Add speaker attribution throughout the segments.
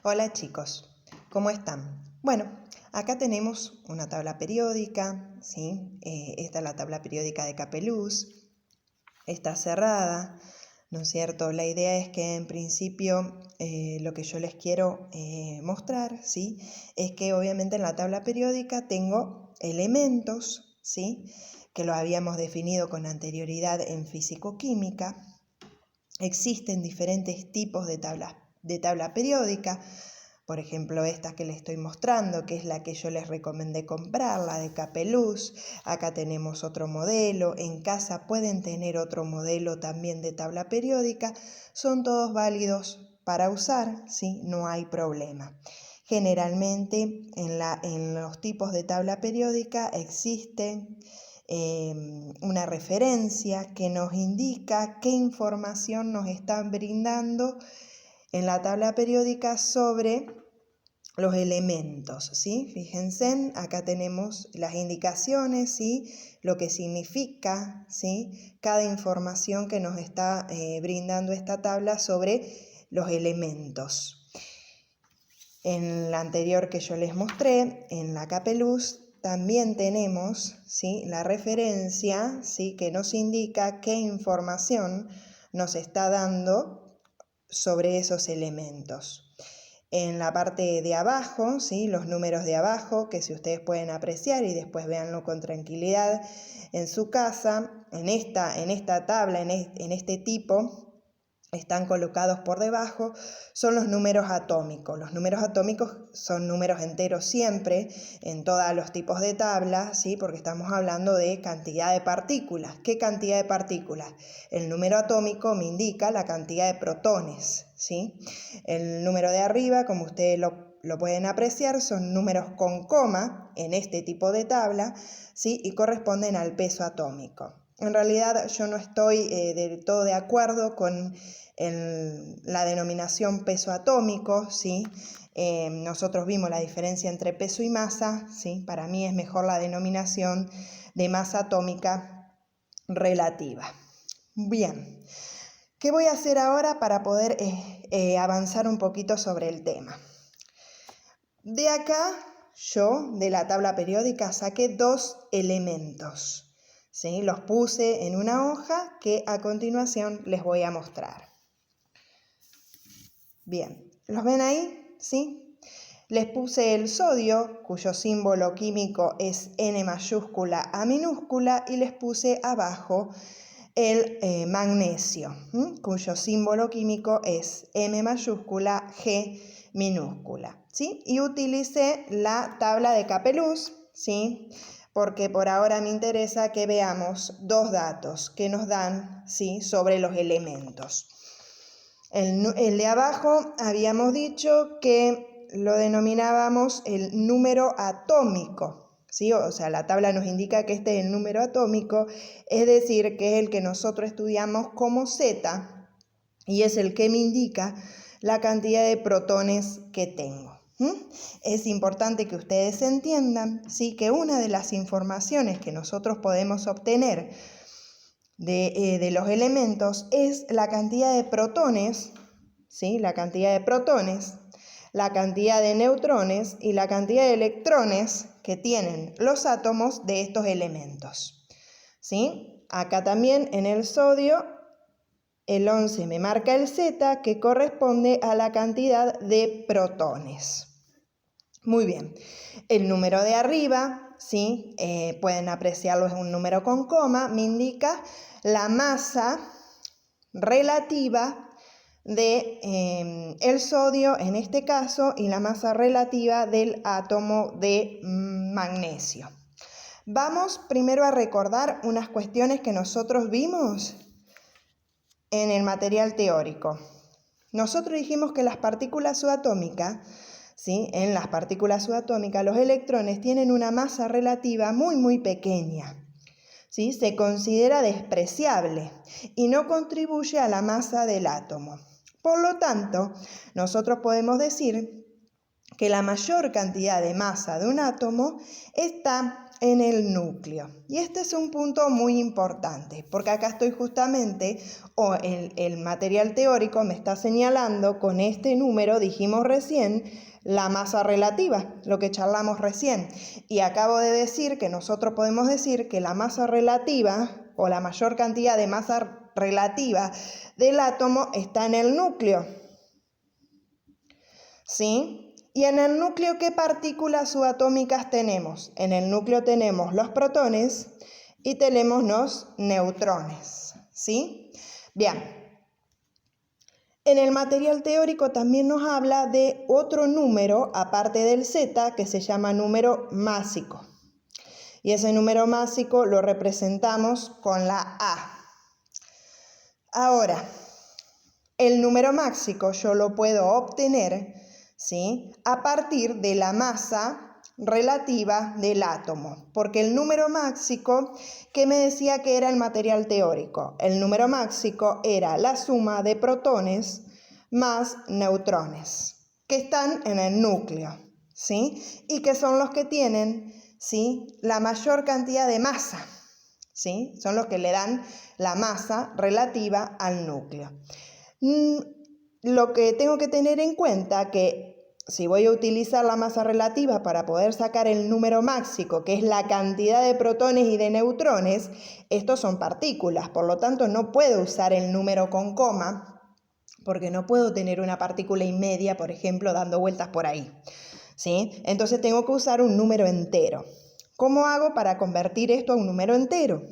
Speaker 1: Hola chicos, ¿cómo están? Bueno, acá tenemos una tabla periódica, ¿sí? Esta es la tabla periódica de Capeluz, está cerrada, ¿no es cierto? La idea es que en principio lo que yo les quiero mostrar, ¿sí? Es que obviamente en la tabla periódica tengo elementos, ¿sí? Que lo habíamos definido con anterioridad en físico-química. Existen diferentes tipos de tabla periódica, por ejemplo esta que les estoy mostrando, que es la que yo les recomendé comprar, la de Capeluz. Acá tenemos otro modelo, en casa pueden tener otro modelo también de tabla periódica, son todos válidos para usar, ¿sí? No hay problema. Generalmente en los tipos de tabla periódica existen una referencia que nos indica qué información nos están brindando en la tabla periódica sobre los elementos, ¿sí? Fíjense, acá tenemos las indicaciones, ¿sí? Lo que significa, ¿sí? Cada información que nos está brindando esta tabla sobre los elementos. En la anterior que yo les mostré, en la Capeluz, también tenemos, ¿sí? La referencia, ¿sí? Que nos indica qué información nos está dando sobre esos elementos. En la parte de abajo, ¿sí? Los números de abajo, que si ustedes pueden apreciar y después véanlo con tranquilidad en su casa, en esta tabla, en este tipo, están colocados por debajo, son los números atómicos. Los números atómicos son números enteros siempre, en todos los tipos de tablas, ¿sí? Porque estamos hablando de cantidad de partículas. ¿Qué cantidad de partículas? El número atómico me indica la cantidad de protones, ¿sí? El número de arriba, como ustedes lo pueden apreciar, son números con coma en este tipo de tabla, ¿sí? Y corresponden al peso atómico. En realidad yo no estoy del todo de acuerdo con la denominación peso atómico, ¿sí? Nosotros vimos la diferencia entre peso y masa, ¿sí? Para mí es mejor la denominación de masa atómica relativa. Bien, ¿qué voy a hacer ahora para poder avanzar un poquito sobre el tema? De acá, yo de la tabla periódica saqué dos elementos, ¿sí? Los puse en una hoja que a continuación les voy a mostrar. Bien, ¿los ven ahí? ¿Sí? Les puse el sodio, cuyo símbolo químico es N mayúscula A minúscula, y les puse abajo el magnesio, cuyo símbolo químico es M mayúscula G minúscula, ¿sí? Y utilicé la tabla de Capeluz, ¿sí? Porque por ahora me interesa que veamos dos datos que nos dan, ¿sí? Sobre los elementos. El de abajo habíamos dicho que lo denominábamos el número atómico, ¿sí? O sea, la tabla nos indica que este es el número atómico, es decir, que es el que nosotros estudiamos como Z y es el que me indica la cantidad de protones que tengo. Es importante que ustedes entiendan, ¿sí? Que una de las informaciones que nosotros podemos obtener de los elementos es la cantidad de protones, ¿sí? La cantidad de protones, la cantidad de neutrones y la cantidad de electrones que tienen los átomos de estos elementos, ¿sí? Acá también en el sodio, el 11 me marca el Z, que corresponde a la cantidad de protones. Muy bien, el número de arriba, ¿sí? Pueden apreciarlo, es un número con coma, me indica la masa relativa de el sodio en este caso y la masa relativa del átomo de magnesio. Vamos primero a recordar unas cuestiones que nosotros vimos en el material teórico. Nosotros dijimos que las partículas subatómicas, ¿sí? En las partículas subatómicas los electrones tienen una masa relativa muy pequeña, ¿sí? Se considera despreciable y no contribuye a la masa del átomo. Por lo tanto, nosotros podemos decir que la mayor cantidad de masa de un átomo está en el núcleo. Y este es un punto muy importante, porque acá estoy justamente, o el material teórico me está señalando con este número, dijimos recién, la masa relativa, lo que charlamos recién. Y acabo de decir que nosotros podemos decir que la masa relativa, o la mayor cantidad de masa relativa del átomo está en el núcleo. ¿Sí? Y en el núcleo, ¿qué partículas subatómicas tenemos? En el núcleo tenemos los protones y tenemos los neutrones. ¿Sí? Bien. En el material teórico también nos habla de otro número, aparte del Z, que se llama número másico. Y ese número másico lo representamos con la A. Ahora, el número másico yo lo puedo obtener, ¿sí?, a partir de la masa relativa del átomo, porque el número másico, ¿qué me decía que era el material teórico? El número másico era la suma de protones más neutrones, que están en el núcleo, ¿sí?, y que son los que tienen, ¿sí?, la mayor cantidad de masa, ¿sí?, son los que le dan la masa relativa al núcleo. Lo que tengo que tener en cuenta que si voy a utilizar la masa relativa para poder sacar el número másico, que es la cantidad de protones y de neutrones, estos son partículas, por lo tanto no puedo usar el número con coma, porque no puedo tener una partícula y media, por ejemplo, dando vueltas por ahí, ¿sí? Entonces tengo que usar un número entero. ¿Cómo hago para convertir esto a un número entero?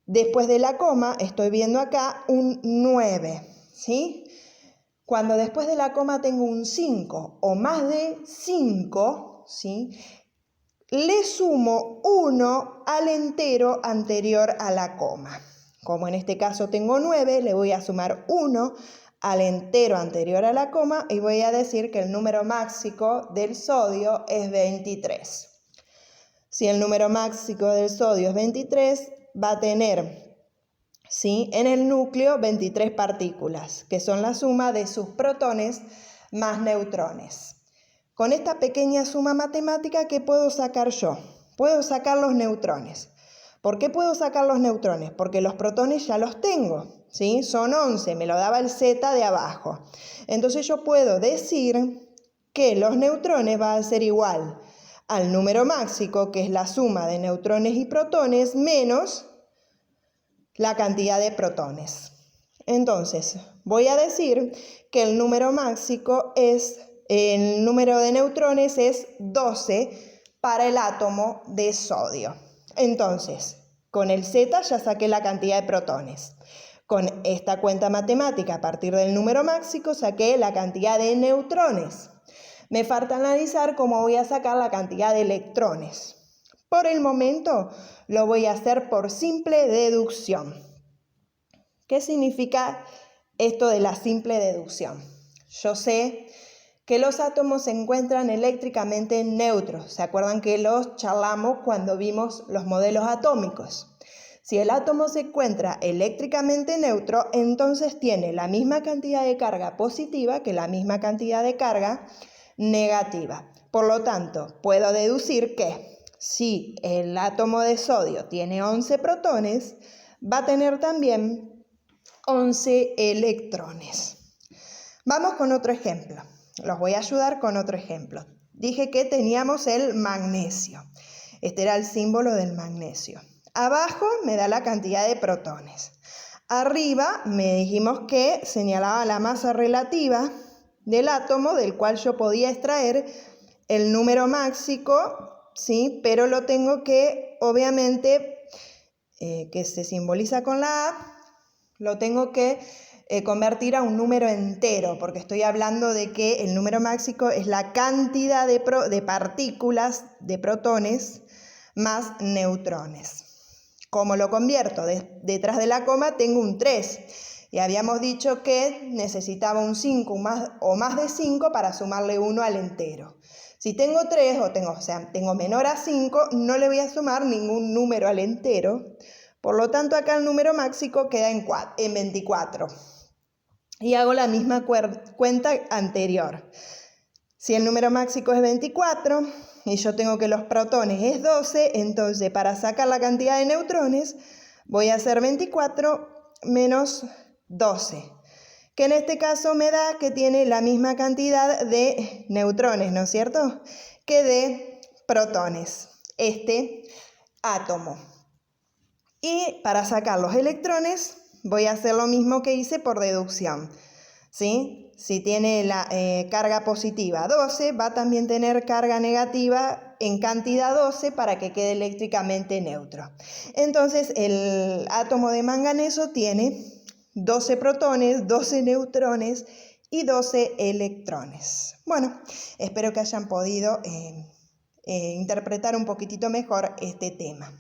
Speaker 1: Después de la coma, estoy viendo acá un 9, ¿sí? Cuando después de la coma tengo un 5 o más de 5, ¿sí?, le sumo 1 al entero anterior a la coma. Como en este caso tengo 9, le voy a sumar 1 al entero anterior a la coma y voy a decir que el número másico del sodio es 23. Si el número másico del sodio es 23, va a tener, ¿sí?, en el núcleo 23 partículas, que son la suma de sus protones más neutrones. Con esta pequeña suma matemática, ¿qué puedo sacar yo? Puedo sacar los neutrones. ¿Por qué puedo sacar los neutrones? Porque los protones ya los tengo, ¿sí? Son 11, me lo daba el Z de abajo. Entonces yo puedo decir que los neutrones van a ser igual al número másico, que es la suma de neutrones y protones, menos la cantidad de protones. Entonces, voy a decir que el número másico es, el número de neutrones es 12 para el átomo de sodio. Entonces, con el Z ya saqué la cantidad de protones. Con esta cuenta matemática a partir del número másico saqué la cantidad de neutrones. Me falta analizar cómo voy a sacar la cantidad de electrones. Por el momento lo voy a hacer por simple deducción. ¿Qué significa esto de la simple deducción? Yo sé que los átomos se encuentran eléctricamente neutros. ¿Se acuerdan que los charlamos cuando vimos los modelos atómicos? Si el átomo se encuentra eléctricamente neutro, entonces tiene la misma cantidad de carga positiva que la misma cantidad de carga negativa. Por lo tanto, puedo deducir que si el átomo de sodio tiene 11 protones, va a tener también 11 electrones. Vamos con otro ejemplo. Los voy a ayudar con otro ejemplo. Dije que teníamos el magnesio. Este era el símbolo del magnesio. Abajo me da la cantidad de protones. Arriba me dijimos que señalaba la masa relativa del átomo, del cual yo podía extraer el número másico, ¿sí? Pero lo tengo que, obviamente, que se simboliza con la A, lo tengo que convertir a un número entero, porque estoy hablando de que el número másico es la cantidad de partículas, de protones, más neutrones. ¿Cómo lo convierto? Detrás de la coma tengo un 3. Y habíamos dicho que necesitaba un 5 o más de 5 para sumarle 1 al entero. Si tengo 3 tengo menor a 5, no le voy a sumar ningún número al entero. Por lo tanto, acá el número másico queda en 24. Y hago la misma cuenta anterior. Si el número másico es 24, y yo tengo que los protones es 12, entonces para sacar la cantidad de neutrones voy a hacer 24 menos 12, que en este caso me da que tiene la misma cantidad de neutrones, ¿no es cierto?, que de protones, este átomo. Y para sacar los electrones voy a hacer lo mismo que hice por deducción, ¿sí? Si tiene la carga positiva 12, va a también tener carga negativa en cantidad 12 para que quede eléctricamente neutro. Entonces el átomo de manganeso tiene 12 protones, 12 neutrones y 12 electrones. Bueno, espero que hayan podido interpretar un poquitito mejor este tema.